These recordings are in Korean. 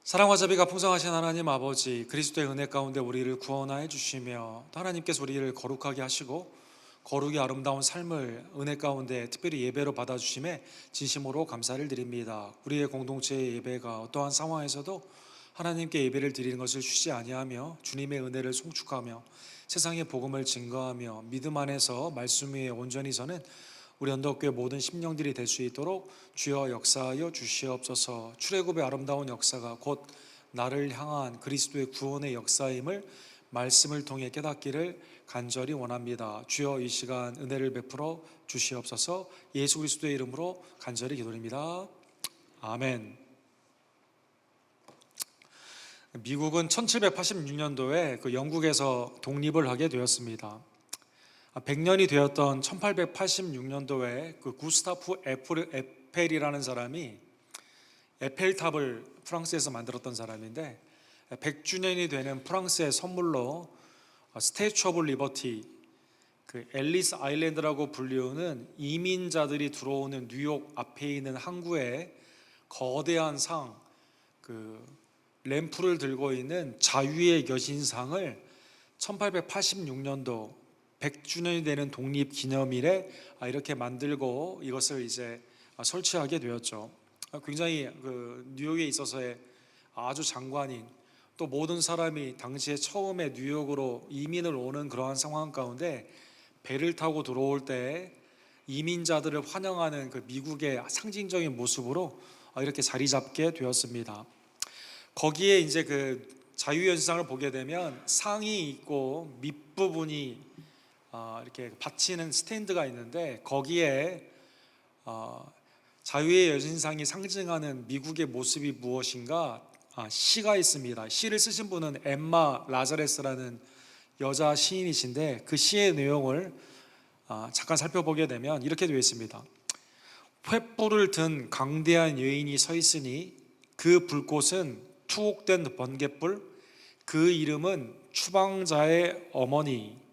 사랑과 자비가 풍성하신 하나님 아버지, 그리스도의 은혜 가운데 우리를 구원하여 주시며 또 하나님께서 우리를 거룩하게 하시고 거룩이 아름다운 삶을 은혜 가운데 특별히 예배로 받아주심에 진심으로 감사를 드립니다. 우리의 공동체의 예배가 어떠한 상황에서도 하나님께 예배를 드리는 것을 쉬지 아니하며 주님의 은혜를 송축하며 세상의 복음을 증거하며 믿음 안에서 말씀 위에 온전히 서는 우리 언덕교회 모든 심령들이 될 수 있도록 주여 역사하여 주시옵소서. 출애굽의 아름다운 역사가 곧 나를 향한 그리스도의 구원의 역사임을 말씀을 통해 깨닫기를 간절히 원합니다. 주여 이 시간 은혜를 베풀어 주시옵소서. 예수 그리스도의 이름으로 간절히 기도드립니다. 아멘. 미국은 1786년도에 영국에서 독립을 하게 되었습니다. 100년이 되었던 1886년도에 구스타프 에펠이라는 사람이 에펠탑을 프랑스에서 만들었던 사람인데 100주년이 되는 프랑스의 선물로 스태츄 오브 리버티, 앨리스 아일랜드라고 불리우는 이민자들이 들어오는 뉴욕 앞에 있는 항구에 거대한 상, 램프를 들고 있는 자유의 여신상을 1886년도 100주년이 되는 독립 기념일에 이렇게 만들고 이것을 이제 설치하게 되었죠. 굉장히 뉴욕에 있어서의 아주 장관인, 또 모든 사람이 당시에 처음에 뉴욕으로 이민을 오는 그러한 상황 가운데 배를 타고 들어올 때 이민자들을 환영하는 미국의 상징적인 모습으로 이렇게 자리 잡게 되었습니다. 거기에 이제 자유연상을 보게 되면 상이 있고 밑부분이 이렇게 받치는 스탠드가 있는데 거기에 자유의 여신상이 상징하는 미국의 모습이 무엇인가 시가 있습니다. 시를 쓰신 분은 엠마 라자레스라는 여자 시인이신데 그 시의 내용을 잠깐 살펴보게 되면 이렇게 되어 있습니다. 횃불을 든 강대한 여인이 서 있으니 그 불꽃은 투옥된 번갯불, 그 이름은 추방자의 어머니.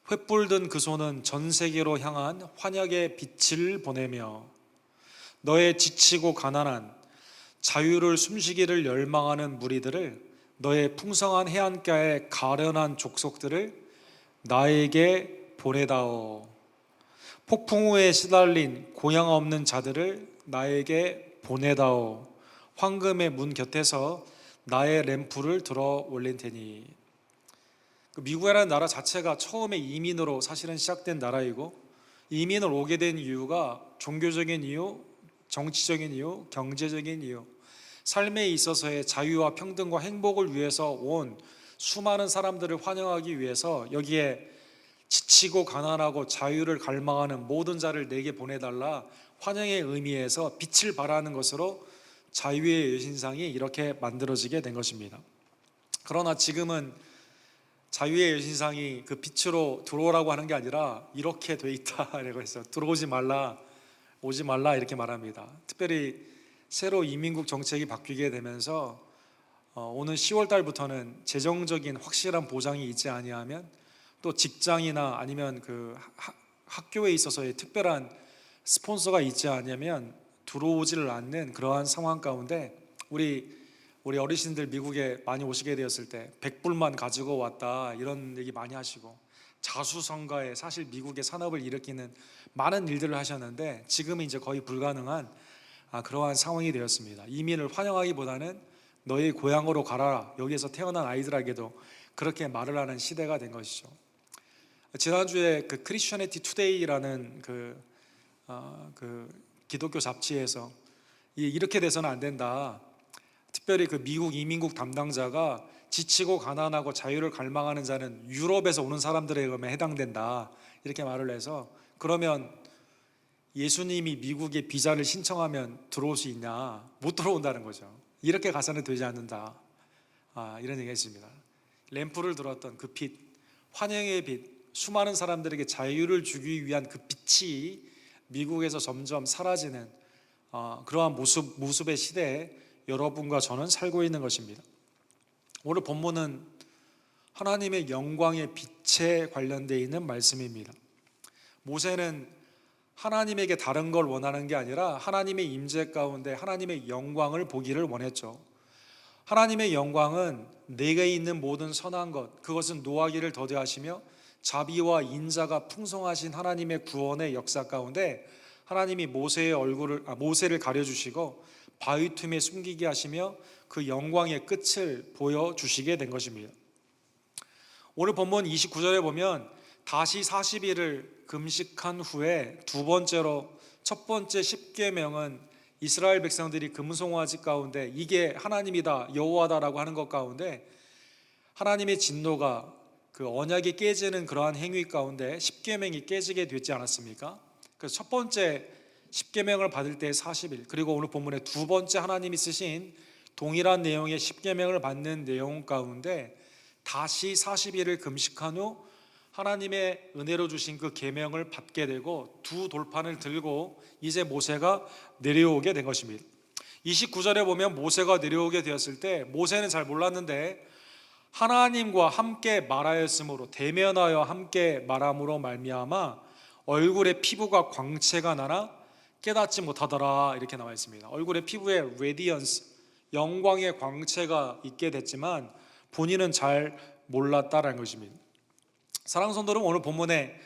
횃불 든 그 손은 전 세계로 향한 환약의 빛을 보내며 너의 지치고 가난한 자유를 숨쉬기를 열망하는 무리들을, 너의 풍성한 해안가의 가련한 족속들을 나에게 보내다오. 폭풍 우에 시달린 고향 없는 자들을 나에게 보내다오. 황금의 문 곁에서 나의 램프를 들어 올린 테니. 미국이라는 나라 자체가 처음에 이민으로 사실은 시작된 나라이고, 이민을 오게 된 이유가 종교적인 이유, 정치적인 이유, 경제적인 이유, 삶에 있어서의 자유와 평등과 행복을 위해서 온 수많은 사람들을 환영하기 위해서 여기에 지치고 가난하고 자유를 갈망하는 모든 자를 내게 보내달라 환영의 의미에서 빛을 발하는 것으로 자유의 여신상이 이렇게 만들어지게 된 것입니다. 그러나 지금은 자유의 여신상이 빛으로 들어오라고 하는 게 아니라 이렇게 돼 있다라고 해서 들어오지 말라, 오지 말라 이렇게 말합니다. 특별히 새로 이민국 정책이 바뀌게 되면서 오는 10월 달부터는 재정적인 확실한 보장이 있지 아니하면, 또 직장이나 아니면 학교에 있어서의 특별한 스폰서가 있지 않으면 들어오지를 않는 그러한 상황 가운데 우리 어르신들 미국에 많이 오시게 되었을 때 100불만 가지고 왔다 이런 얘기 많이 하시고, 자수성가에 사실 미국의 산업을 일으키는 많은 일들을 하셨는데 지금은 이제 거의 불가능한 그러한 상황이 되었습니다. 이민을 환영하기보다는 너희 고향으로 가라, 여기에서 태어난 아이들에게도 그렇게 말을 하는 시대가 된 것이죠. 지난주에 크리스천애티 투데이라는 기독교 잡지에서 이렇게 돼서는 안 된다, 특별히 미국 이민국 담당자가 지치고 가난하고 자유를 갈망하는 자는 유럽에서 오는 사람들에게만 해당된다 이렇게 말을 해서, 그러면 예수님이 미국에 비자를 신청하면 들어올 수 있냐? 못 들어온다는 거죠. 이렇게 가서는 되지 않는다, 이런 얘기가 있습니다. 램프를 들었던 그 빛, 환영의 빛, 수많은 사람들에게 자유를 주기 위한 그 빛이 미국에서 점점 사라지는 그러한 모습의 시대에 여러분과 저는 살고 있는 것입니다. 오늘 본문은 하나님의 영광의 빛에 관련되어 있는 말씀입니다. 모세는 하나님에게 다른 걸 원하는 게 아니라 하나님의 임재 가운데 하나님의 영광을 보기를 원했죠. 하나님의 영광은 내게 있는 모든 선한 것, 그것은 노하기를 더디하시며 자비와 인자가 풍성하신 하나님의 구원의 역사 가운데 하나님이 모세를 가려주시고 바위 틈에 숨기게 하시며 그 영광의 끝을 보여주시게 된 것입니다. 오늘 본문 29절에 보면 다시 40일을 금식한 후에 두 번째로 첫 번째 십계명은 이스라엘 백성들이 금송아지 가운데 이게 하나님이다 여호와다라고 하는 것 가운데 하나님의 진노가 그 언약이 깨지는 그러한 행위 가운데 십계명이 깨지게 되지 않았습니까? 그래서 첫 번째 십계명을 받을 때 40일, 그리고 오늘 본문에 두 번째 하나님이 쓰신 동일한 내용의 십계명을 받는 내용 가운데 다시 40일을 금식한 후 하나님의 은혜로 주신 그 계명을 받게 되고 두 돌판을 들고 이제 모세가 내려오게 된 것입니다. 29절에 보면 모세가 내려오게 되었을 때 모세는 잘 몰랐는데 하나님과 함께 말하였으므로 대면하여 함께 말함으로 말미암아 얼굴에 피부가 광채가 나나 깨닫지 못하더라 이렇게 나와 있습니다. 얼굴에 피부에 레디언스 영광의 광채가 있게 됐지만 본인은 잘 몰랐다라는 것입니다. 사랑하는 성도는 오늘 본문에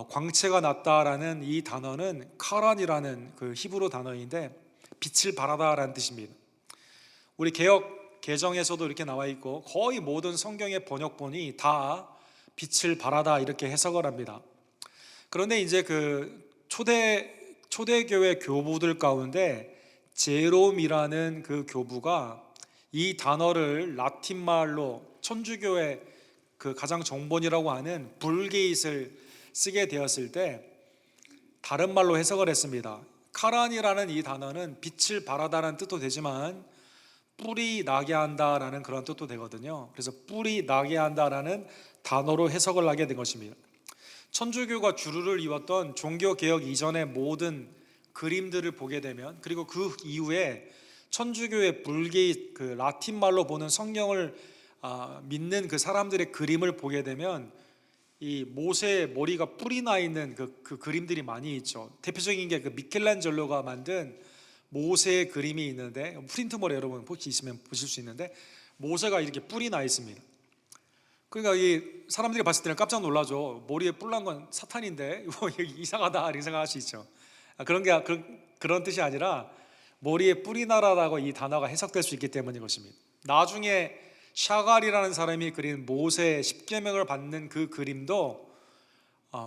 광채가 났다라는 이 단어는 카란이라는 그 히브리 단어인데 빛을 발하다라는 뜻입니다. 우리 개역 개정에서도 이렇게 나와 있고 거의 모든 성경의 번역본이 다 빛을 발하다 이렇게 해석을 합니다. 그런데 이제 그 초대교회 교부들 가운데 제롬이라는 그 교부가 이 단어를 라틴 말로 천주교의 그 가장 정본이라고 하는 불게잇을 쓰게 되었을 때 다른 말로 해석을 했습니다. 카란이라는 이 단어는 빛을 발하다라는 뜻도 되지만 뿔이 나게 한다라는 그런 뜻도 되거든요. 그래서 뿔이 나게 한다라는 단어로 해석을 하게 된 것입니다. 천주교가 주류를 이뤘던 종교개혁 이전의 모든 그림들을 보게 되면, 그리고 그 이후에 천주교의 불게잇 그 라틴 말로 보는 성경을 믿는 그 사람들의 그림을 보게 되면 이 모세의 머리가 뿔이 나 있는 그 그림들이 많이 있죠. 대표적인 게 그 미켈란젤로가 만든 모세의 그림이 있는데, 프린트물에 여러분 혹시 있으면 보실 수 있는데 모세가 이렇게 뿔이 나 있습니다. 그러니까 이 사람들이 봤을 때는 깜짝 놀라죠. 머리에 뿔 난 건 사탄인데 이상하다 이렇게 생각할 수 있죠. 그런 뜻이 아니라 머리에 뿔이 나라라고 이 단어가 해석될 수 있기 때문인 것입니다. 나중에 샤갈이라는 사람이 그린 모세 십계명을 받는 그 그림도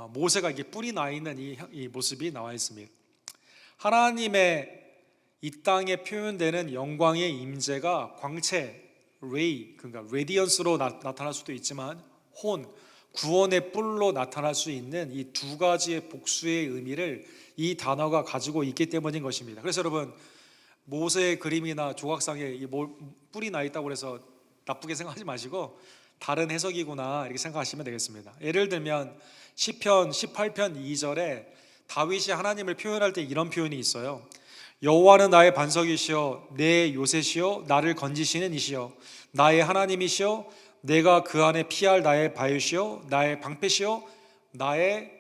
모세가 이게 뿔이 나 있는 이 모습이 나와 있습니다. 하나님의 이 땅에 표현되는 영광의 임재가 광채, 레이, 그러니까 레디언스로 나타날 수도 있지만 구원의 뿔로 나타날 수 있는 이 두 가지의 복수의 의미를 이 단어가 가지고 있기 때문인 것입니다. 그래서 여러분 모세의 그림이나 조각상에 뿔이 나 있다고 해서 나쁘게 생각하지 마시고 다른 해석이구나 이렇게 생각하시면 되겠습니다. 예를 들면 시편 18편 2절에 다윗이 하나님을 표현할 때 이런 표현이 있어요. 여호와는 나의 반석이시여 내 요새시여 나를 건지시는 이시여 나의 하나님이시여 내가 그 안에 피할 나의 바위시여 나의 방패시여 나의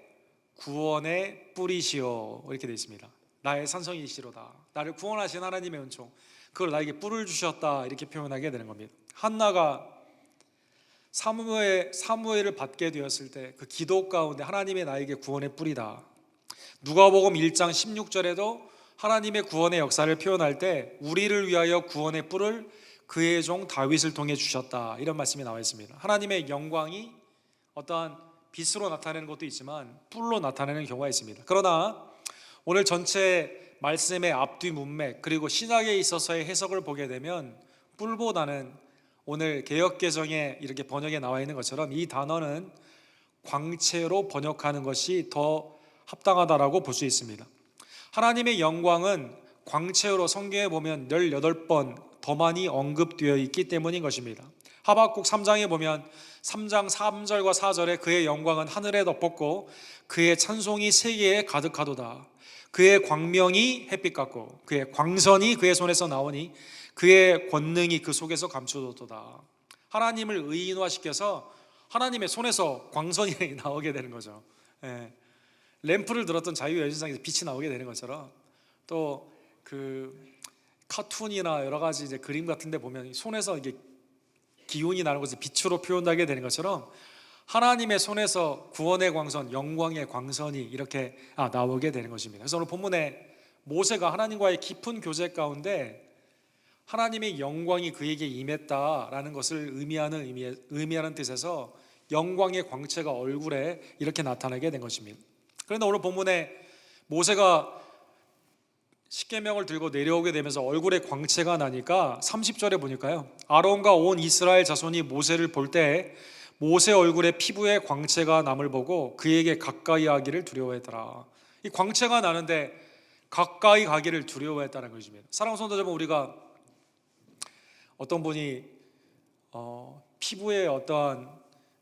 구원의 뿔이시여 이렇게 되어 있습니다. 나의 산성이시로다. 나를 구원하신 하나님의 은총, 그걸 나에게 뿔을 주셨다 이렇게 표현하게 되는 겁니다. 한나가 사무엘을 받게 되었을 때 그 기도 가운데 하나님의 나에게 구원의 뿔이다. 누가복음 1장 16절에도 하나님의 구원의 역사를 표현할 때 우리를 위하여 구원의 뿔을 그의 종 다윗을 통해 주셨다 이런 말씀이 나와 있습니다. 하나님의 영광이 어떠한 빛으로 나타내는 것도 있지만 뿔로 나타내는 경우가 있습니다. 그러나 오늘 전체 말씀의 앞뒤 문맥 그리고 신약에 있어서의 해석을 보게 되면 뿔보다는 오늘 개역개정에 이렇게 번역에 나와 있는 것처럼 이 단어는 광채로 번역하는 것이 더 합당하다라고 볼 수 있습니다. 하나님의 영광은 광채로 성경에 보면 18번 더 많이 언급되어 있기 때문인 것입니다. 하박국 3장에 보면 3장 3절과 4절에 그의 영광은 하늘에 덮었고 그의 찬송이 세계에 가득하도다. 그의 광명이 햇빛 같고 그의 광선이 그의 손에서 나오니 그의 권능이 그 속에서 감추도다. 하나님을 의인화시켜서 하나님의 손에서 광선이 나오게 되는 거죠. 램프를 들었던 자유여신상에서 빛이 나오게 되는 것처럼 또 그 카툰이나 여러 가지 이제 그림 같은 데 보면 손에서 이게 기운이 나는 것을 빛으로 표현하게 되는 것처럼 하나님의 손에서 구원의 광선, 영광의 광선이 이렇게 나오게 되는 것입니다. 그래서 오늘 본문에 모세가 하나님과의 깊은 교제 가운데 하나님의 영광이 그에게 임했다라는 것을 의미하는 뜻에서 영광의 광채가 얼굴에 이렇게 나타나게 된 것입니다. 그런데 오늘 본문에 모세가 십계명을 들고 내려오게 되면서 얼굴에 광채가 나니까 30절에 보니까요, 아론과 온 이스라엘 자손이 모세를 볼 때 모세 얼굴에 피부에 광채가 남을 보고 그에게 가까이 하기를 두려워했더라. 이 광채가 나는데 가까이 가기를 두려워했다는 것입니다. 사랑하는 성도 여러분, 우리가 어떤 분이 피부에 어떠한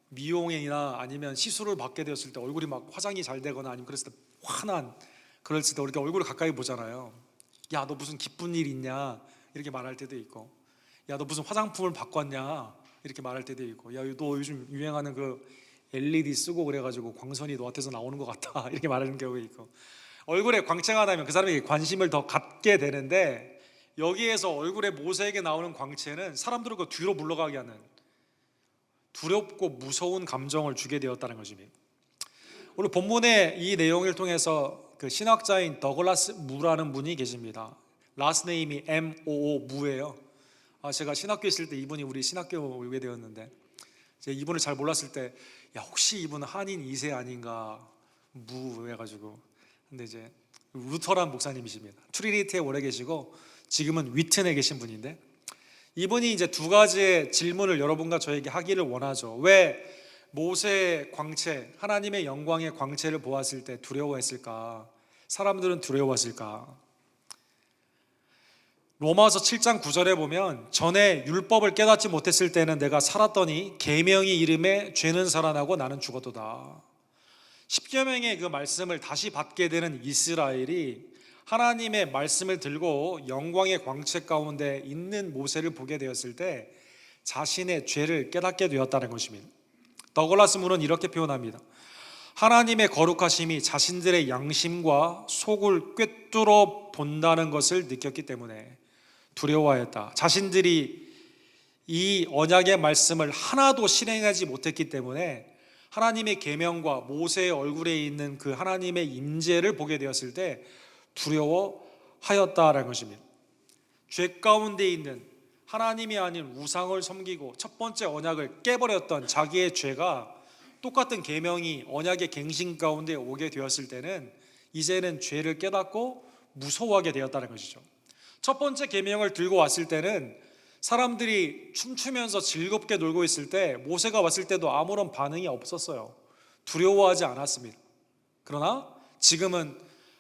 미용이나 아니면 시술을 받게 되었을 때 얼굴이 막 화장이 잘 되거나 아니면 그랬을 때 환한, 그랬을 때 우리가 얼굴을 가까이 보잖아요. 야, 너 무슨 기쁜 일 있냐 이렇게 말할 때도 있고, 야, 너 무슨 화장품을 바꿨냐 이렇게 말할 때도 있고, 야, 너 요즘 유행하는 그 LED 쓰고 그래가지고 광선이 너한테서 나오는 것 같다 이렇게 말하는 경우가 있고, 얼굴에 광채가 나면 그 사람에게 관심을 더 갖게 되는데, 여기에서 얼굴에 모세에게 나오는 광채는 사람들을 그 뒤로 물러가게 하는 두렵고 무서운 감정을 주게 되었다는 것입니다. 오늘 본문의 이 내용을 통해서 그 신학자인 더글라스 무라는 분이 계십니다. 라스트 네임이 MOO 무예요. 제가 신학교에 있을 때 이분이 우리 신학교 오게 되었는데, 제가 이분을 잘 몰랐을 때, 야, 혹시 이분 한인 2세 아닌가 무 해가지고, 근데 이제 루터란 목사님이십니다. 트리니티에 오래 계시고 지금은 위튼에 계신 분인데, 이분이 이제 두 가지의 질문을 여러분과 저에게 하기를 원하죠. 왜 모세의 광채, 하나님의 영광의 광채를 보았을 때 두려워했을까? 사람들은 두려워했을까? 로마서 7장 9절에 보면, 전에 율법을 깨닫지 못했을 때는 내가 살았더니 계명이 이름에 죄는 살아나고 나는 죽었도다. 십계명의 그 말씀을 다시 받게 되는 이스라엘이 하나님의 말씀을 들고 영광의 광채 가운데 있는 모세를 보게 되었을 때 자신의 죄를 깨닫게 되었다는 것입니다. 더글라스 문은 이렇게 표현합니다. 하나님의 거룩하심이 자신들의 양심과 속을 꿰뚫어 본다는 것을 느꼈기 때문에 두려워했다. 자신들이 이 언약의 말씀을 하나도 실행하지 못했기 때문에 하나님의 계명과 모세의 얼굴에 있는 그 하나님의 임재를 보게 되었을 때 두려워하였다라는 것입니다. 죄 가운데 있는 하나님이 아닌 우상을 섬기고 첫 번째 언약을 깨버렸던 자기의 죄가 똑같은 계명이 언약의 갱신 가운데 오게 되었을 때는 이제는 죄를 깨닫고 무서워하게 되었다는 것이죠. 첫 번째 계명을 들고 왔을 때는 사람들이 춤추면서 즐겁게 놀고 있을 때 모세가 왔을 때도 아무런 반응이 없었어요. 두려워하지 않았습니다. 그러나 지금은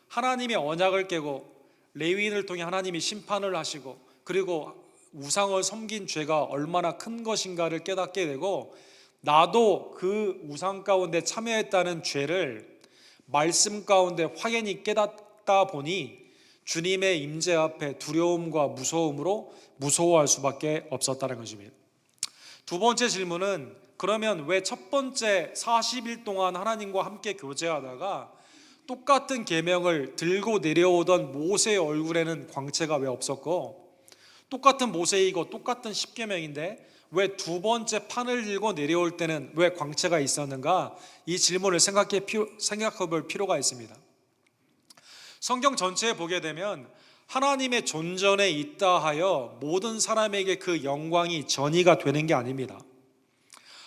하나님의 언약을 깨고 레위인을 통해 하나님이 심판을 하시고, 그리고 우상을 섬긴 죄가 얼마나 큰 것인가를 깨닫게 되고, 나도 그 우상 가운데 참여했다는 죄를 말씀 가운데 확연히 깨닫다 보니 주님의 임재 앞에 두려움과 무서움으로 무서워할 수밖에 없었다는 것입니다. 두 번째 질문은, 그러면 왜 첫 번째 40일 동안 하나님과 함께 교제하다가 똑같은 계명을 들고 내려오던 모세의 얼굴에는 광채가 왜 없었고, 똑같은 모세이고 똑같은 십계명인데 왜 두 번째 판을 들고 내려올 때는 왜 광채가 있었는가? 이 질문을 생각해 볼 필요가 있습니다. 성경 전체에 보게 되면 하나님의 존전에 있다 하여 모든 사람에게 그 영광이 전이가 되는 게 아닙니다.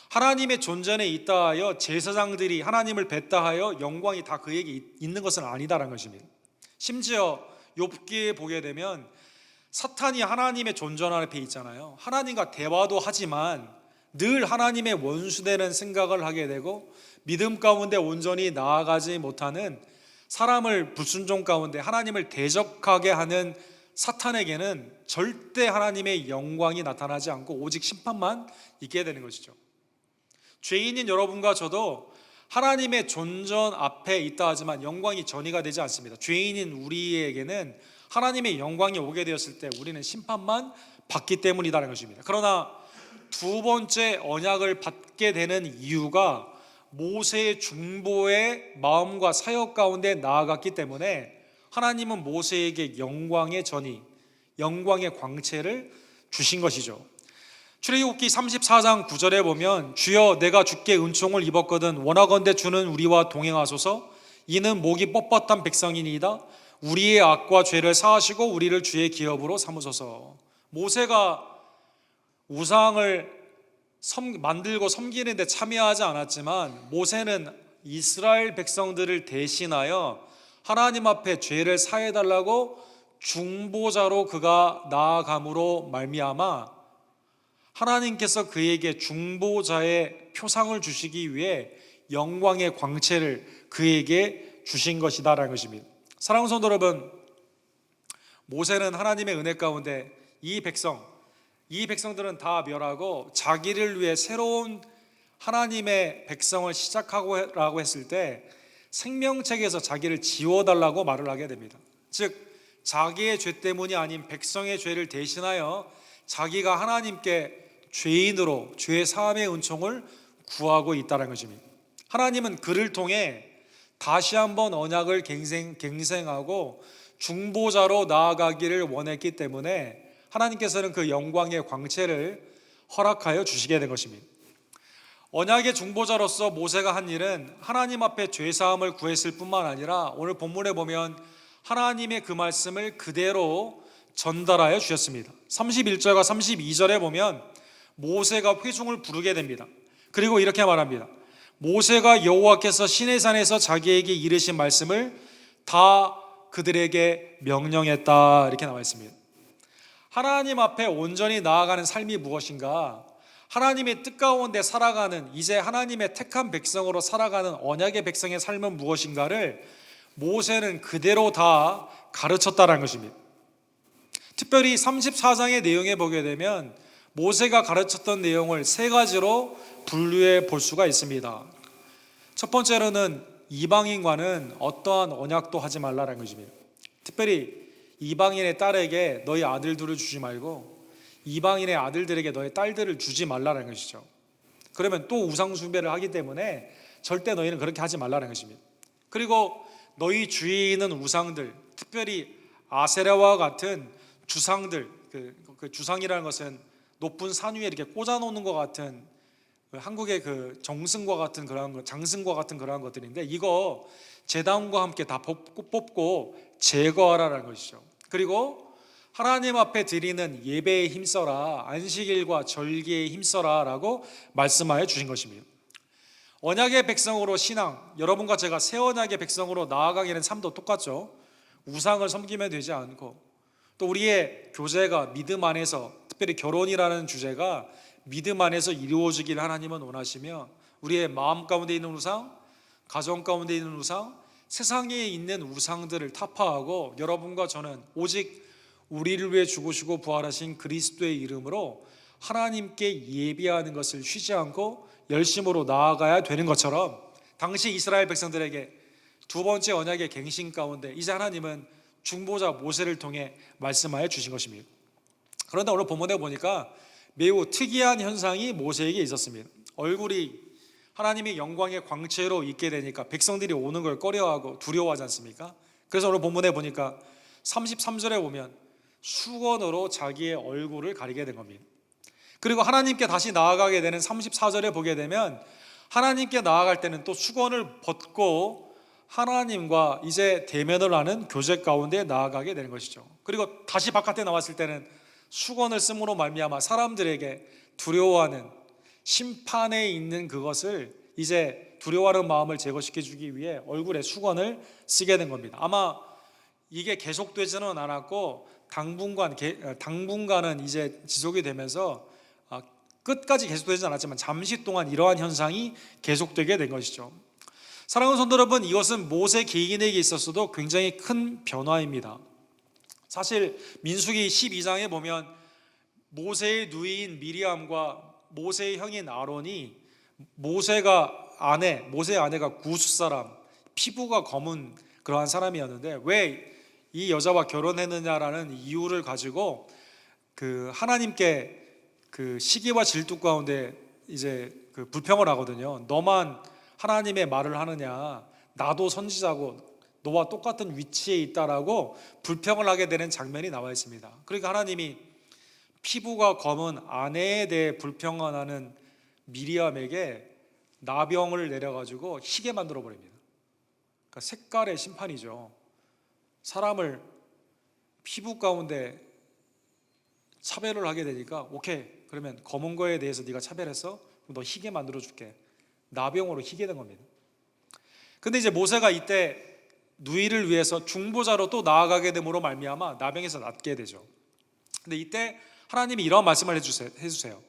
하나님의 존전에 있다 하여 제사장들이 하나님을 뵙다 하여 영광이 다 그에게 있는 것은 아니다라는 것입니다. 심지어 욥기에 보게 되면 사탄이 하나님의 존전 앞에 있잖아요. 하나님과 대화도 하지만 늘 하나님의 원수되는 생각을 하게 되고 믿음 가운데 온전히 나아가지 못하는, 사람을 불순종 가운데 하나님을 대적하게 하는 사탄에게는 절대 하나님의 영광이 나타나지 않고 오직 심판만 있게 되는 것이죠. 죄인인 여러분과 저도 하나님의 존전 앞에 있다 하지만 영광이 전이가 되지 않습니다. 죄인인 우리에게는 하나님의 영광이 오게 되었을 때 우리는 심판만 받기 때문이라는 것입니다. 그러나 두 번째 언약을 받게 되는 이유가 모세의 중보의 마음과 사역 가운데 나아갔기 때문에 하나님은 모세에게 영광의 전이, 영광의 광채를 주신 것이죠. 출애굽기 34장 9절에 보면 주여 내가 주께 은총을 입었거든 원하건대 주는 우리와 동행하소서. 이는 목이 뻣뻣한 백성이니이다. 우리의 악과 죄를 사하시고 우리를 주의 기업으로 삼으소서. 모세가 우상을 만들고 섬기는 데 참여하지 않았지만 모세는 이스라엘 백성들을 대신하여 하나님 앞에 죄를 사해달라고 중보자로 그가 나아감으로 말미암아 하나님께서 그에게 중보자의 표상을 주시기 위해 영광의 광채를 그에게 주신 것이다라는 것입니다. 사랑하는 성도 여러분, 모세는 하나님의 은혜 가운데 이 백성들은 다 멸하고 자기를 위해 새로운 하나님의 백성을 시작하고 했을 때 생명책에서 자기를 지워달라고 말을 하게 됩니다. 즉 자기의 죄 때문이 아닌 백성의 죄를 대신하여 자기가 하나님께 죄인으로 죄 사함의 은총을 구하고 있다는 것입니다. 하나님은 그를 통해 다시 한번 언약을 갱생하고 중보자로 나아가기를 원했기 때문에 하나님께서는 그 영광의 광채를 허락하여 주시게 된 것입니다. 언약의 중보자로서 모세가 한 일은 하나님 앞에 죄사함을 구했을 뿐만 아니라 오늘 본문에 보면 하나님의 그 말씀을 그대로 전달하여 주셨습니다. 31절과 32절에 보면 모세가 회중을 부르게 됩니다. 그리고 이렇게 말합니다. 모세가 여호와께서 시내산에서 자기에게 이르신 말씀을 다 그들에게 명령했다, 이렇게 나와 있습니다. 하나님 앞에 온전히 나아가는 삶이 무엇인가? 하나님의 뜻 가운데 살아가는, 이제 하나님의 택한 백성으로 살아가는 언약의 백성의 삶은 무엇인가를 모세는 그대로 다 가르쳤다는 것입니다. 특별히 34장의 내용에 보게 되면 모세가 가르쳤던 내용을 세 가지로 분류해 볼 수가 있습니다. 첫 번째로는 이방인과는 어떠한 언약도 하지 말라는 것입니다. 특별히 이방인의 딸에게 너희 아들들을 주지 말고 이방인의 아들들에게 너희 딸들을 주지 말라는 것이죠. 그러면 또 우상 숭배를 하기 때문에 절대 너희는 그렇게 하지 말라는 것입니다. 그리고 너희 주위에 있는 우상들, 특별히 아세라와 같은 주상들, 그 주상이라는 것은 높은 산 위에 이렇게 꽂아놓는 것 같은 한국의 그 정승과 같은 그러한 것, 장승과 같은 그러한 것들인데 이거 제단과 함께 다 뽑고 제거하라는 것이죠. 그리고 하나님 앞에 드리는 예배에 힘써라, 안식일과 절기에 힘써라 라고 말씀하여 주신 것입니다. 언약의 백성으로 신앙, 여러분과 제가 새 언약의 백성으로 나아가게 된 삶도 똑같죠. 우상을 섬기면 되지 않고 또 우리의 교제가 믿음 안에서, 특별히 결혼이라는 주제가 믿음 안에서 이루어지기를 하나님은 원하시며 우리의 마음 가운데 있는 우상, 가정 가운데 있는 우상, 세상에 있는 우상들을 타파하고 여러분과 저는 오직 우리를 위해 죽으시고 부활하신 그리스도의 이름으로 하나님께 예비하는 것을 쉬지 않고 열심으로 나아가야 되는 것처럼 당시 이스라엘 백성들에게 두 번째 언약의 갱신 가운데 이제 하나님은 중보자 모세를 통해 말씀하여 주신 것입니다. 그런데 오늘 본문에 보니까 매우 특이한 현상이 모세에게 있었습니다. 얼굴이 하나님의 영광의 광채로 있게 되니까 백성들이 오는 걸 꺼려하고 두려워하지 않습니까? 그래서 오늘 본문에 보니까 33절에 보면 수건으로 자기의 얼굴을 가리게 된 겁니다. 그리고 하나님께 다시 나아가게 되는 34절에 보게 되면 하나님께 나아갈 때는 또 수건을 벗고 하나님과 이제 대면을 하는 교제 가운데 나아가게 되는 것이죠. 그리고 다시 바깥에 나왔을 때는 수건을 씀으로 말미암아 사람들에게 두려워하는 심판에 있는 그것을 이제 두려워하는 마음을 제거시켜 주기 위해 얼굴에 수건을 쓰게 된 겁니다. 아마 이게 계속되지는 않았고 당분간은 이제 지속이 되면서 끝까지 계속되지는 않았지만 잠시 동안 이러한 현상이 계속되게 된 것이죠. 사랑하는 성도 여러분, 이것은 모세 개인에게 있어서도 굉장히 큰 변화입니다. 사실 민수기 12장에 보면 모세의 누이인 미리암과 모세의 형인 아론이 모세의 아내가 구스 사람, 피부가 검은 그러한 사람이었는데 왜 이 여자와 결혼했느냐라는 이유를 가지고 그 하나님께 그 시기와 질투 가운데 이제 그 불평을 하거든요. 너만 하나님의 말을 하느냐? 나도 선지자고 너와 똑같은 위치에 있다라고 불평을 하게 되는 장면이 나와 있습니다. 그러니까 하나님이 피부가 검은 아내에 대해 불평하는 미리암에게 나병을 내려가지고 희게 만들어 버립니다. 그러니까 색깔의 심판이죠. 사람을 피부 가운데 차별을 하게 되니까 오케이, 그러면 검은 거에 대해서 네가 차별했어? 너 희게 만들어 줄게. 나병으로 희게 된 겁니다. 근데 이제 모세가 이때 누이를 위해서 중보자로 또 나아가게 됨으로 말미암아 나병에서 낫게 되죠. 근데 이때 하나님이 이런 말씀을 해주세요.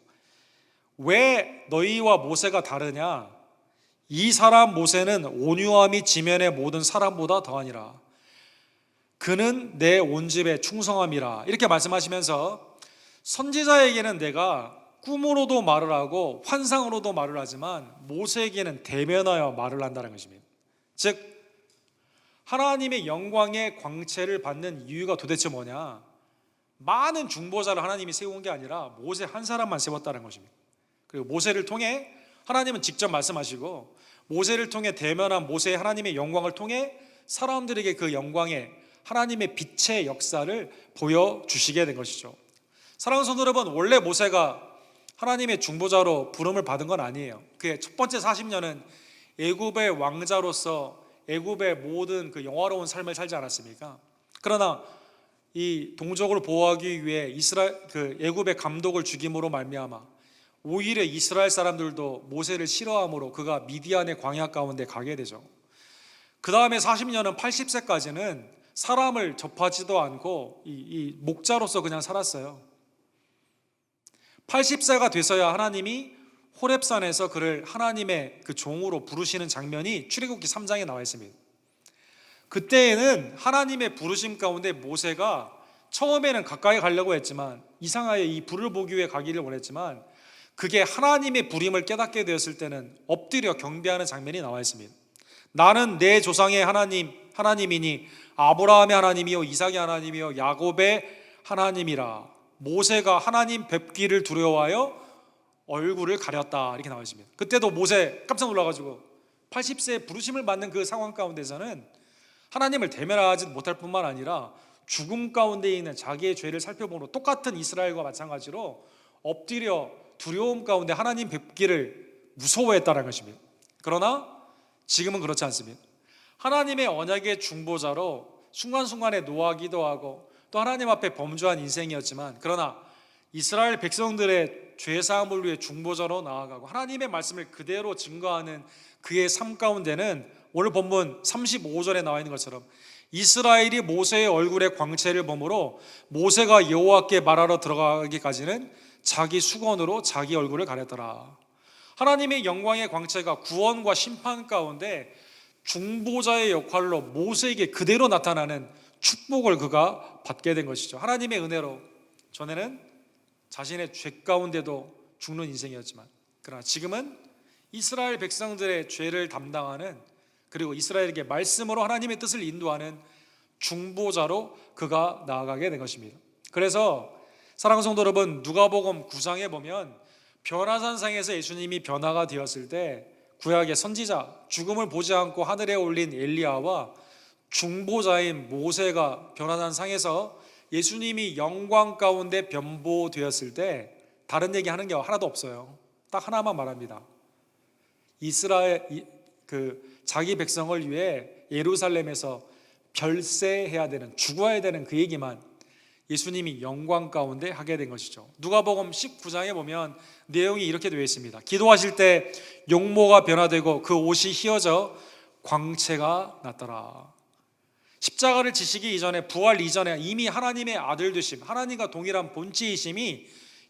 왜 너희와 모세가 다르냐? 이 사람 모세는 온유함이 지면의 모든 사람보다 더하니라. 그는 내 온 집에 충성함이라. 이렇게 말씀하시면서 선지자에게는 내가 꿈으로도 말을 하고 환상으로도 말을 하지만 모세에게는 대면하여 말을 한다는 것입니다. 즉 하나님의 영광의 광채를 받는 이유가 도대체 뭐냐? 많은 중보자를 하나님이 세운 게 아니라 모세 한 사람만 세웠다는 것입니다. 그리고 모세를 통해 하나님은 직접 말씀하시고 모세를 통해 대면한 모세의 하나님의 영광을 통해 사람들에게 그 영광의 하나님의 빛의 역사를 보여주시게 된 것이죠. 사랑하는 성도 여러분, 원래 모세가 하나님의 중보자로 부름을 받은 건 아니에요. 그의 첫 번째 40년은 애굽의 왕자로서 애굽의 모든 그 영화로운 삶을 살지 않았습니까? 그러나 이 동족을 보호하기 위해 애굽의 감독을 죽임으로 말미암아 오히려 이스라엘 사람들도 모세를 싫어함으로 그가 미디안의 광야 가운데 가게 되죠. 그 다음에 40년은 80세까지는 사람을 접하지도 않고 이 목자로서 그냥 살았어요. 80세가 돼서야 하나님이 호렙산에서 그를 하나님의 그 종으로 부르시는 장면이 출애굽기 3장에 나와 있습니다. 그때에는 하나님의 부르심 가운데 모세가 처음에는 가까이 가려고 했지만 이상하게 이 불을 보기 위해 가기를 원했지만 그게 하나님의 부름을 깨닫게 되었을 때는 엎드려 경배하는 장면이 나와 있습니다. 나는 내 조상의 하나님이니 아브라함의 하나님이요 이삭의 하나님이요 야곱의 하나님이라. 모세가 하나님 뵙기를 두려워하여 얼굴을 가렸다, 이렇게 나와 있습니다. 그때도 모세 깜짝 놀라가지고 80세에 부르심을 받는 그 상황 가운데서는 하나님을 대면하지 못할 뿐만 아니라 죽음 가운데 있는 자기의 죄를 살펴보므로 똑같은 이스라엘과 마찬가지로 엎드려 두려움 가운데 하나님 뵙기를 무서워했다는 것입니다. 그러나 지금은 그렇지 않습니다. 하나님의 언약의 중보자로 순간순간에 노하기도 하고 또 하나님 앞에 범죄한 인생이었지만 그러나 이스라엘 백성들의 죄사함을 위해 중보자로 나아가고 하나님의 말씀을 그대로 증거하는 그의 삶 가운데는 오늘 본문 35절에 나와 있는 것처럼 이스라엘이 모세의 얼굴에 광채를 보므로 모세가 여호와께 말하러 들어가기까지는 자기 수건으로 자기 얼굴을 가렸더라. 하나님의 영광의 광채가 구원과 심판 가운데 중보자의 역할로 모세에게 그대로 나타나는 축복을 그가 받게 된 것이죠. 하나님의 은혜로 전에는 자신의 죄 가운데도 죽는 인생이었지만 그러나 지금은 이스라엘 백성들의 죄를 담당하는 그리고 이스라엘에게 말씀으로 하나님의 뜻을 인도하는 중보자로 그가 나아가게 된 것입니다. 그래서 사랑하는 성도 여러분, 누가복음 9장에 보면 변화산상에서 예수님이 변화가 되었을 때 구약의 선지자, 죽음을 보지 않고 하늘에 올린 엘리야와 중보자인 모세가 변화산상에서 예수님이 영광 가운데 변보되었을 때 다른 얘기 하는 게 하나도 없어요. 딱 하나만 말합니다. 이스라엘 자기 백성을 위해 예루살렘에서 별세해야 되는, 죽어야 되는 그 얘기만 예수님이 영광 가운데 하게 된 것이죠. 누가복음 19장에 보면 내용이 이렇게 되어 있습니다. 기도하실 때 용모가 변화되고 그 옷이 휘어져 광채가 났더라. 십자가를 지시기 이전에, 부활 이전에 이미 하나님의 아들 되심, 하나님과 동일한 본체이심이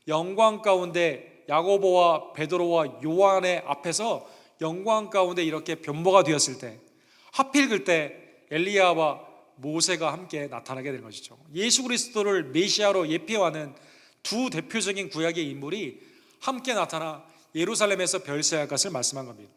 영광 가운데 야고보와 베드로와 요한의 앞에서 영광 가운데 이렇게 변모가 되었을 때 하필 그때 엘리야와 모세가 함께 나타나게 된 것이죠. 예수 그리스도를 메시아로 예표하는 두 대표적인 구약의 인물이 함께 나타나 예루살렘에서 별세할 것을 말씀한 겁니다.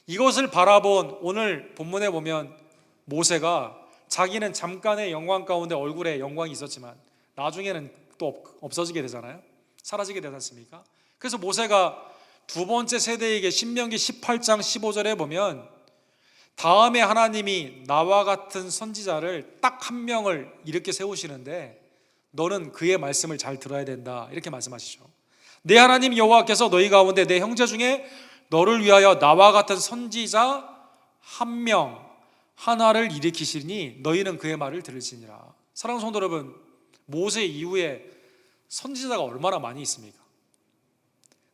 이것을 바라본 오늘 본문에 보면 모세가 자기는 잠깐의 영광 가운데 얼굴에 영광이 있었지만 나중에는 또 없어지게 되잖아요. 사라지게 되지 않습니까? 그래서 모세가 두 번째 세대에게 신명기 18장 15절에 보면 다음에 하나님이 나와 같은 선지자를 딱 한 명을 이렇게 세우시는데 너는 그의 말씀을 잘 들어야 된다, 이렇게 말씀하시죠. 내 하나님 여호와께서 너희 가운데 내 형제 중에 너를 위하여 나와 같은 선지자 한 명 하나를 일으키시니 너희는 그의 말을 들을지니라. 사랑하는 성도 여러분, 모세 이후에 선지자가 얼마나 많이 있습니까?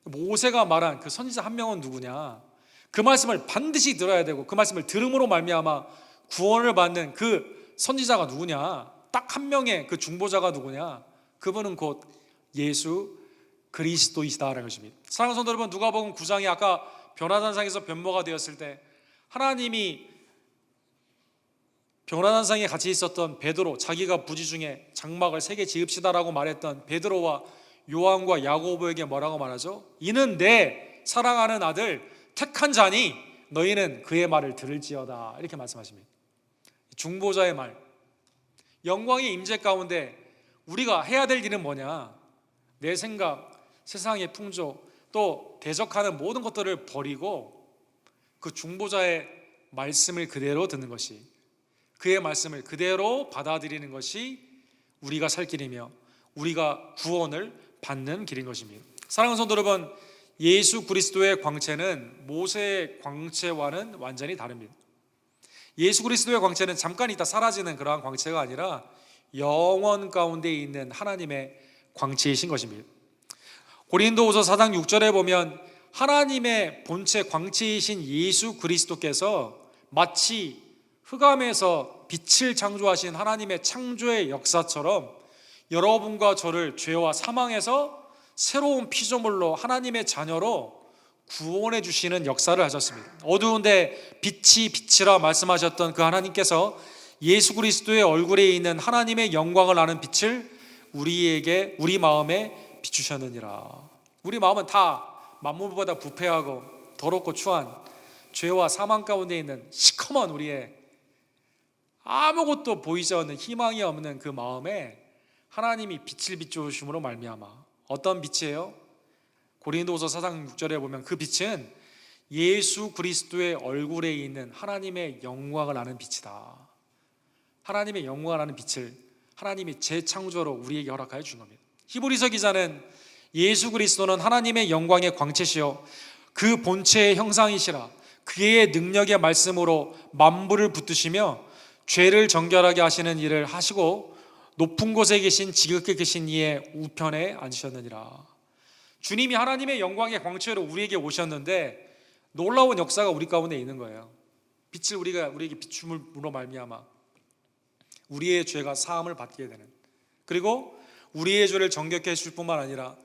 모세가 말한 그 선지자 한 명은 누구냐? 그 말씀을 반드시 들어야 되고 그 말씀을 들음으로 말미암아 구원을 받는 그 선지자가 누구냐? 딱 한 명의 그 중보자가 누구냐? 그분은 곧 예수 그리스도이시다라는 것입니다. 사랑하는 성도 여러분, 누가복음 9장에 아까 변화산상에서 변모가 되었을 때 하나님이 변화산상에 같이 있었던 베드로, 자기가 부지 중에 장막을 3개 지읍시다라고 말했던 베드로와 요한과 야고보에게 뭐라고 말하죠? 이는 내 사랑하는 아들 택한 자니 너희는 그의 말을 들을지어다, 이렇게 말씀하십니다. 중보자의 말, 영광의 임재 가운데 우리가 해야 될 일은 뭐냐? 내 생각, 세상의 풍조, 또 대적하는 모든 것들을 버리고 그 중보자의 말씀을 그대로 듣는 것이, 그의 말씀을 그대로 받아들이는 것이 우리가 살 길이며 우리가 구원을 받는 길인 것입니다. 사랑하는 성도 여러분, 예수 그리스도의 광채는 모세의 광채와는 완전히 다릅니다. 예수 그리스도의 광채는 잠깐 있다 사라지는 그러한 광채가 아니라 영원 가운데 있는 하나님의 광채이신 것입니다. 고린도후서 4장 6절에 보면 하나님의 본체 광채이신 예수 그리스도께서 마치 흑암에서 빛을 창조하신 하나님의 창조의 역사처럼 여러분과 저를 죄와 사망에서 새로운 피조물로 하나님의 자녀로 구원해 주시는 역사를 하셨습니다. 어두운데 빛이 빛이라 말씀하셨던 그 하나님께서 예수 그리스도의 얼굴에 있는 하나님의 영광을 아는 빛을 우리에게, 우리 마음에 비추셨느니라. 우리 마음은 다 만물보다 부패하고 더럽고 추한 죄와 사망 가운데 있는 시커먼 우리의 아무것도 보이지 않는 희망이 없는 그 마음에 하나님이 빛을 비추심으로 말미암아, 어떤 빛이에요? 고린도후서 4장 6절에 보면 그 빛은 예수 그리스도의 얼굴에 있는 하나님의 영광을 아는 빛이다. 하나님의 영광을 아는 빛을 하나님이 재창조로 우리에게 허락하여 준 겁니다. 히브리서 기자는 예수 그리스도는 하나님의 영광의 광채시요 그 본체의 형상이시라. 그의 능력의 말씀으로 만물을 붙드시며 죄를 정결하게 하시는 일을 하시고 높은 곳에 계신 지극히 계신 이의 우편에 앉으셨느니라. 주님이 하나님의 영광의 광채로 우리에게 오셨는데 놀라운 역사가 우리 가운데 있는 거예요. 빛을 우리에게 비춤으로 말미암아 우리의 죄가 사함을 받게 되는, 그리고 우리의 죄를 정결케 해줄 뿐만 아니라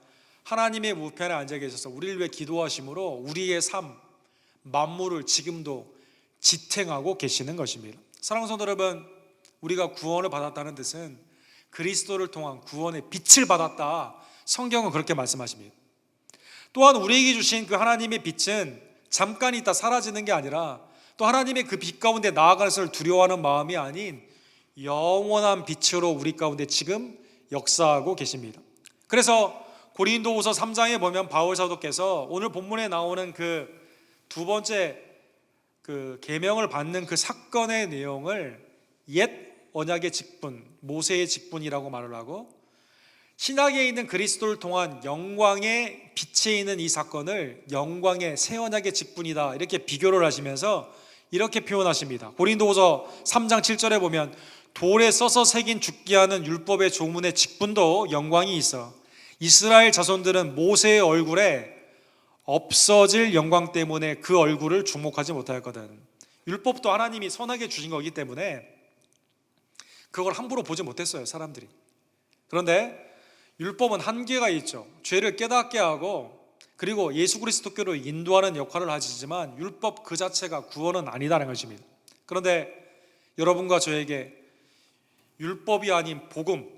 하나님의 우편에 앉아 계셔서 우리를 위해 기도하심으로 우리의 삶, 만물을 지금도 지탱하고 계시는 것입니다. 사랑하는 성도 여러분, 우리가 구원을 받았다는 뜻은 그리스도를 통한 구원의 빛을 받았다, 성경은 그렇게 말씀하십니다. 또한 우리에게 주신 그 하나님의 빛은 잠깐 있다 사라지는 게 아니라 또 하나님의 그 빛 가운데 나아가는 것을 두려워하는 마음이 아닌 영원한 빛으로 우리 가운데 지금 역사하고 계십니다. 그래서 고린도후서 3장에 보면 바울 사도께서 오늘 본문에 나오는 그 두 번째 그 계명을 받는 그 사건의 내용을 옛 언약의 직분, 모세의 직분이라고 말을 하고, 신약에 있는 그리스도를 통한 영광의 빛에 있는 이 사건을 영광의 새 언약의 직분이다, 이렇게 비교를 하시면서 이렇게 표현하십니다. 고린도후서 3장 7절에 보면 돌에 써서 새긴 죽게 하는 율법의 조문의 직분도 영광이 있어 이스라엘 자손들은 모세의 얼굴에 없어질 영광 때문에 그 얼굴을 주목하지 못하였거든. 율법도 하나님이 선하게 주신 거기 때문에 그걸 함부로 보지 못했어요, 사람들이. 그런데 율법은 한계가 있죠. 죄를 깨닫게 하고 그리고 예수 그리스도께로 인도하는 역할을 하시지만 율법 그 자체가 구원은 아니다라는 것입니다. 그런데 여러분과 저에게 율법이 아닌 복음,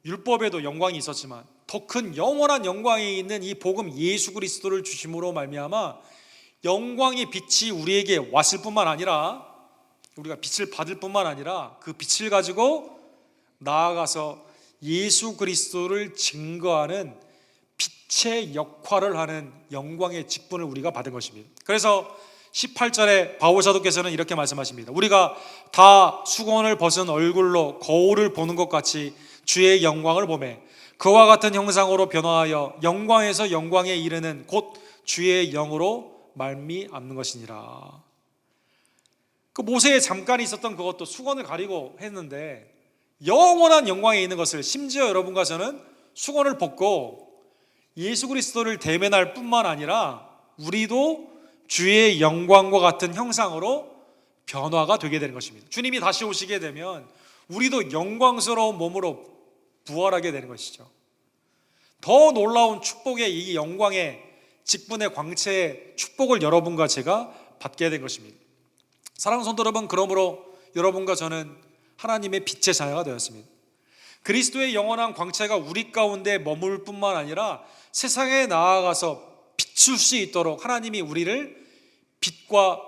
율법에도 영광이 있었지만 더 큰 영원한 영광이 있는 이 복음 예수 그리스도를 주심으로 말미암아 영광의 빛이 우리에게 왔을 뿐만 아니라 우리가 빛을 받을 뿐만 아니라 그 빛을 가지고 나아가서 예수 그리스도를 증거하는 빛의 역할을 하는 영광의 직분을 우리가 받은 것입니다. 그래서 18절에 바울 사도께서는 이렇게 말씀하십니다. 우리가 다 수건을 벗은 얼굴로 거울을 보는 것 같이 주의 영광을 보매 그와 같은 형상으로 변화하여 영광에서 영광에 이르는 곧 주의 영으로 말미암는 것이니라. 그 모세에 잠깐 있었던 그것도 수건을 가리고 했는데 영원한 영광에 있는 것을 심지어 여러분과 저는 수건을 벗고 예수 그리스도를 대면할 뿐만 아니라 우리도 주의 영광과 같은 형상으로 변화가 되게 되는 것입니다. 주님이 다시 오시게 되면 우리도 영광스러운 몸으로 부활하게 되는 것이죠. 더 놀라운 축복의 이 영광의 직분의 광채의 축복을 여러분과 제가 받게 된 것입니다. 사랑하는 성도 여러분, 그러므로 여러분과 저는 하나님의 빛의 자녀가 되었습니다. 그리스도의 영원한 광채가 우리 가운데 머물 뿐만 아니라 세상에 나아가서 비출 수 있도록 하나님이 우리를 빛과,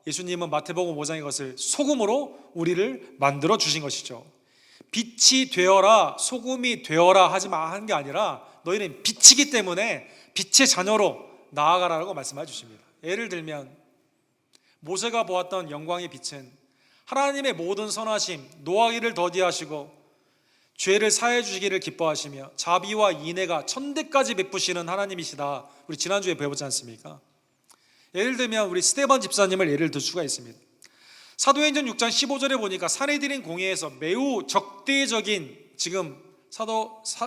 예수님은 마태복음 5장의 것을 소금으로 우리를 만들어 주신 것이죠. 빛이 되어라, 소금이 되어라 하는 게 아니라 너희는 빛이기 때문에 빛의 자녀로 나아가라고 말씀해 주십니다. 예를 들면 모세가 보았던 영광의 빛은 하나님의 모든 선하심, 노하기를 더디하시고 죄를 사해 주시기를 기뻐하시며 자비와 인애가 천대까지 베푸시는 하나님이시다. 우리 지난주에 배웠지 않습니까? 예를 들면 우리 스데반 집사님을 예를 들 수가 있습니다. 사도행전 6장 15절에 보니까 사내들인 공회에서 매우 적대적인, 지금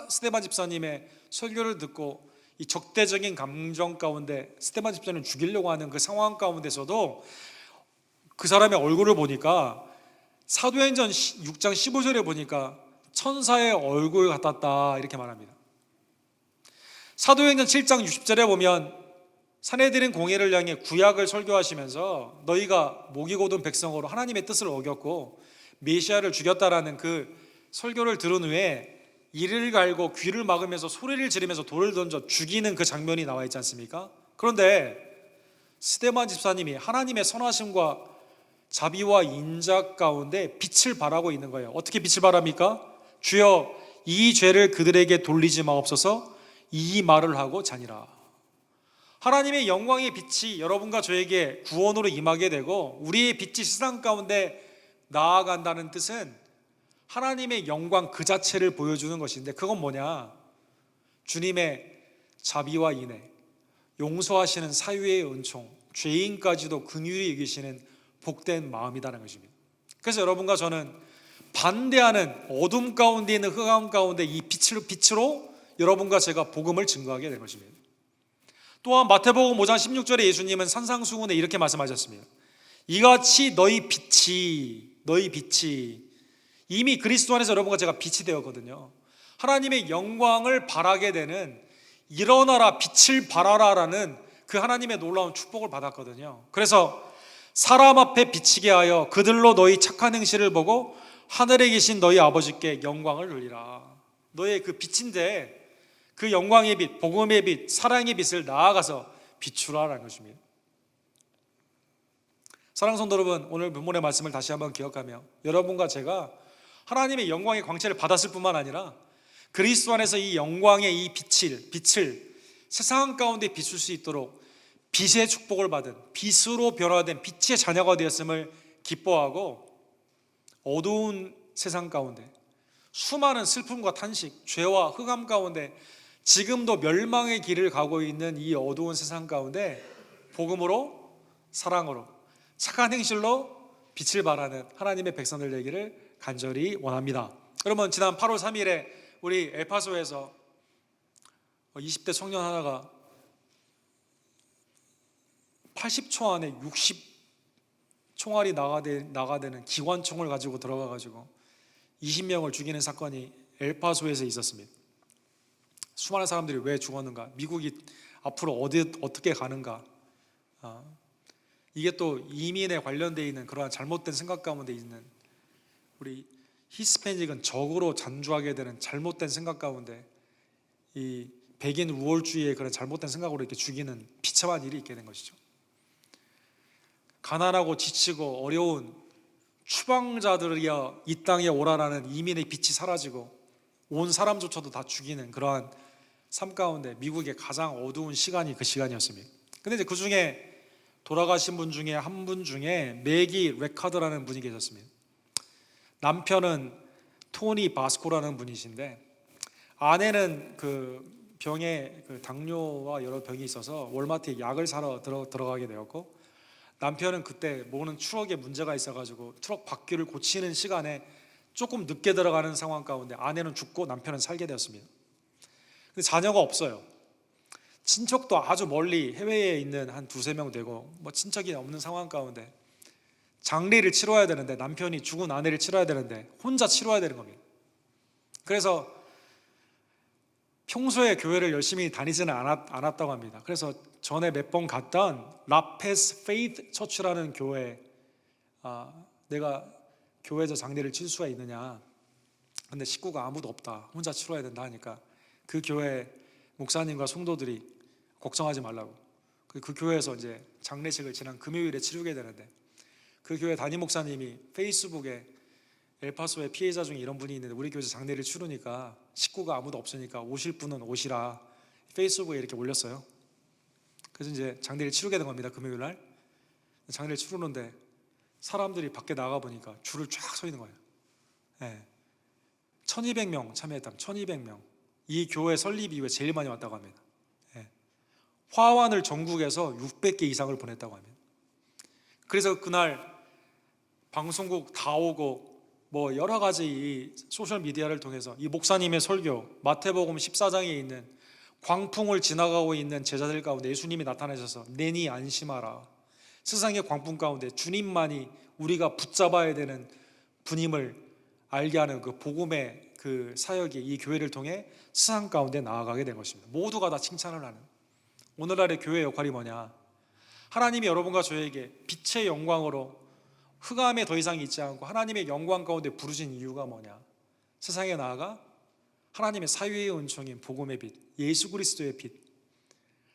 스데반 집사님의 설교를 듣고 이 적대적인 감정 가운데 스데반 집사님을 죽이려고 하는 그 상황 가운데서도 그 사람의 얼굴을 보니까 사도행전 6장 15절에 보니까 천사의 얼굴 같았다 이렇게 말합니다. 사도행전 7장 60절에 보면 사내들인 공회를 향해 구약을 설교하시면서 너희가 목이 곧은 백성으로 하나님의 뜻을 어겼고 메시아를 죽였다라는 그 설교를 들은 후에 이를 갈고 귀를 막으면서 소리를 지르면서 돌을 던져 죽이는 그 장면이 나와 있지 않습니까? 그런데 스데반 집사님이 하나님의 선하심과 자비와 인자 가운데 빛을 발하고 있는 거예요. 어떻게 빛을 발합니까? 주여 이 죄를 그들에게 돌리지 마옵소서 이 말을 하고 자니라. 하나님의 영광의 빛이 여러분과 저에게 구원으로 임하게 되고 우리의 빛이 세상 가운데 나아간다는 뜻은 하나님의 영광 그 자체를 보여주는 것인데, 그건 뭐냐? 주님의 자비와 인애, 용서하시는 사유의 은총, 죄인까지도 긍휼히 여기시는 복된 마음이라는 것입니다. 그래서 여러분과 저는 반대하는 어둠 가운데 있는 흑암 가운데 이 빛으로 여러분과 제가 복음을 증거하게 된 것입니다. 또한 마태복음 5장 16절에 예수님은 산상수훈에 이렇게 말씀하셨습니다. 이같이 너희 빛이 이미 그리스도 안에서 여러분과 제가 빛이 되었거든요. 하나님의 영광을 발하게 되는 일어나라 빛을 발하라라는 그 하나님의 놀라운 축복을 받았거든요. 그래서 사람 앞에 비치게 하여 그들로 너희 착한 행실을 보고 하늘에 계신 너희 아버지께 영광을 돌리라. 너의 그 빛인데 그 영광의 빛, 복음의 빛, 사랑의 빛을 나아가서 비추라라는 것입니다. 사랑하는 성도 여러분, 오늘 본문의 말씀을 다시 한번 기억하며 여러분과 제가 하나님의 영광의 광채를 받았을 뿐만 아니라 그리스도 안에서 이 영광의 이 빛을 세상 가운데 비출 수 있도록 빛의 축복을 받은, 빛으로 변화된 빛의 자녀가 되었음을 기뻐하고 어두운 세상 가운데 수많은 슬픔과 탄식, 죄와 흑암 가운데 지금도 멸망의 길을 가고 있는 이 어두운 세상 가운데 복음으로, 사랑으로, 착한 행실로 빛을 발하는 하나님의 백성들 되기를 간절히 원합니다. 여러분, 지난 8월 3일에 우리 엘파소에서 20대 청년 하나가 80초 안에 60총알이 나가되는 기관총을 가지고 들어가가지고 20명을 죽이는 사건이 엘파소에서 있었습니다. 수많은 사람들이 왜 죽었는가, 미국이 앞으로 어떻게 가는가, 이게 또 이민에 관련되어 있는 그러한 잘못된 생각 가운데 있는 우리 히스패닉은 적으로 잔주하게 되는 잘못된 생각 가운데 이 백인 우월주의의 그런 잘못된 생각으로 이렇게 죽이는 비참한 일이 있게 된 것이죠. 가난하고 지치고 어려운 추방자들이여 이 땅에 오라라는 이민의 빛이 사라지고 온 사람조차도 다 죽이는 그러한 삶 가운데 미국의 가장 어두운 시간이 그 시간이었습니다. 근데 이제 그 중에 돌아가신 분 중에 한 분 중에 매기 레카드라는 분이 계셨습니다. 남편은 토니 바스코라는 분이신데 아내는 그 병에 그 당뇨와 여러 병이 있어서 월마트에 약을 사러 들어가게 되었고, 남편은 그때 모는 트럭에 문제가 있어가지고 트럭 바퀴를 고치는 시간에 조금 늦게 들어가는 상황 가운데 아내는 죽고 남편은 살게 되었습니다. 근데 자녀가 없어요. 친척도 아주 멀리 해외에 있는 한 두세 명 되고 뭐 친척이 없는 상황 가운데 장례를 치러야 되는데, 남편이 죽은 아내를 치러야 되는데 혼자 치러야 되는 겁니다. 그래서 평소에 교회를 열심히 다니지는 않았다고 합니다. 그래서 전에 몇 번 갔던 라페스 페이드 처치라는 교회, 내가 교회에서 장례를 칠 수가 있느냐, 근데 식구가 아무도 없다, 혼자 치러야 된다 하니까 그 교회 목사님과 성도들이 걱정하지 말라고, 그 교회에서 이제 장례식을 지난 금요일에 치르게 되는데, 그 교회 담임 목사님이 페이스북에 엘파소의 피해자 중에 이런 분이 있는데 우리 교회에서 장례를 치르니까 식구가 아무도 없으니까 오실 분은 오시라, 페이스북에 이렇게 올렸어요. 그래서 이제 장례를 치르게 된 겁니다. 금요일 날 장례를 치르는데 사람들이 밖에 나가 보니까 줄을 쫙 서 있는 거예요. 네. 1200명 참여했다면 1200명. 이 교회 설립 이후에 제일 많이 왔다고 합니다. 네. 화환을 전국에서 600개 이상을 보냈다고 합니다. 그래서 그날 방송국 다 오고 뭐 여러 가지 이 소셜 미디어를 통해서 이 목사님의 설교, 마태복음 14장에 있는 광풍을 지나가고 있는 제자들 가운데 예수님이 나타나셔서 내니 안심하라, 세상의 광풍 가운데 주님만이 우리가 붙잡아야 되는 분임을 알게 하는 그 복음의 그 사역이 이 교회를 통해 세상 가운데 나아가게 된 것입니다. 모두가 다 칭찬을 하는, 오늘날의 교회의 역할이 뭐냐, 하나님이 여러분과 저에게 빛의 영광으로 흑암에 더 이상 있지 않고 하나님의 영광 가운데 부르신 이유가 뭐냐, 세상에 나아가 하나님의 사유의 은총인 복음의 빛, 예수 그리스도의 빛,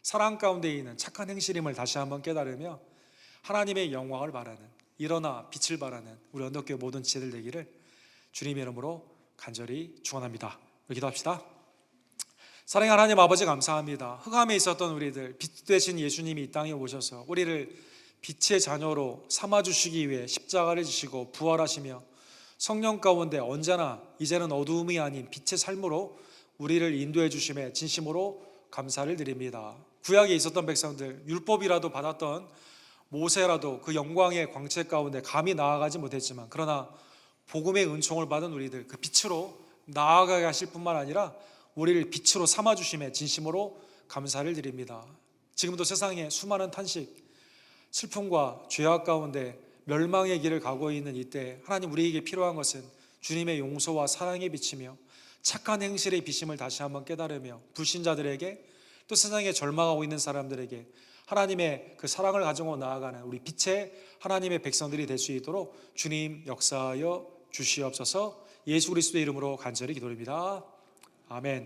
사랑 가운데 있는 착한 행실임을 다시 한번 깨달으며 하나님의 영광을 바라는, 일어나 빛을 바라는 우리 언덕교회 모든 지체들 되기를 주님의 이름으로 간절히 축원합니다. 기도합시다. 사랑의 하나님 아버지, 감사합니다. 흑암에 있었던 우리들, 빛 되신 예수님이 이 땅에 오셔서 우리를 빛의 자녀로 삼아주시기 위해 십자가를 지시고 부활하시며 성령 가운데 언제나 이제는 어두움이 아닌 빛의 삶으로 우리를 인도해 주심에 진심으로 감사를 드립니다. 구약에 있었던 백성들, 율법이라도 받았던 모세라도 그 영광의 광채 가운데 감히 나아가지 못했지만, 그러나 복음의 은총을 받은 우리들, 그 빛으로 나아가게 하실 뿐만 아니라 우리를 빛으로 삼아주심에 진심으로 감사를 드립니다. 지금도 세상에 수많은 탄식, 슬픔과 죄악 가운데 멸망의 길을 가고 있는 이때 하나님, 우리에게 필요한 것은 주님의 용서와 사랑의 빛이며 착한 행실의 빛임을 다시 한번 깨달으며 불신자들에게, 또 세상에 절망하고 있는 사람들에게 하나님의 그 사랑을 가지고 나아가는 우리 빛의 하나님의 백성들이 될 수 있도록 주님 역사하여 주시옵소서. 예수 그리스도의 이름으로 간절히 기도드립니다. 아멘.